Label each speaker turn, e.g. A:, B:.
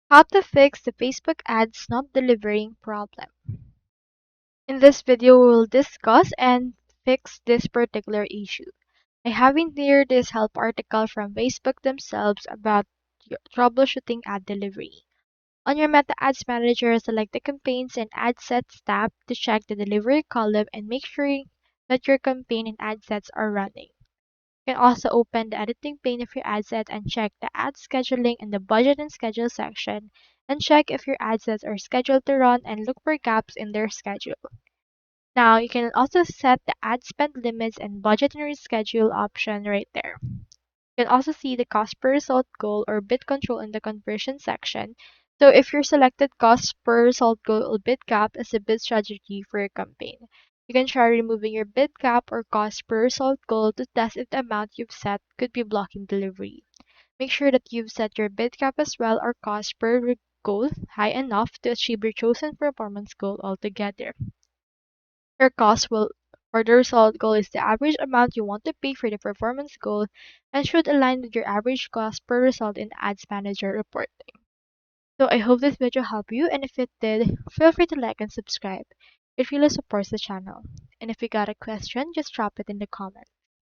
A: How to fix the Facebook ads not delivering problem. In this video, we will discuss and fix this particular issue. I have in here this help article from Facebook themselves about troubleshooting ad delivery. On your Meta Ads Manager, select the Campaigns and Ad Sets tab to check the delivery column and make sure that your campaign and ad sets are running. You can also open the editing pane of your ad set and check the ad scheduling in the budget and schedule section and check if your ad sets are scheduled to run and look for gaps in their schedule. Now you can also set the ad spend limits and budget and reschedule option right there. You can also see the cost per result goal or bid control in the conversion section. So if your selected cost per result goal or bid cap is a bid strategy for your campaign, you can try removing your bid cap or cost per result goal to test if the amount you've set could be blocking delivery. Make sure that you've set your bid cap as well or cost per goal high enough to achieve your chosen performance goal altogether. Your cost will or the result goal is the average amount you want to pay for the performance goal and should align with your average cost per result in Ads Manager reporting. So I hope this video helped you, and if it did, feel free to like and subscribe. It really supports the channel. And if you got a question, just drop it in the comments.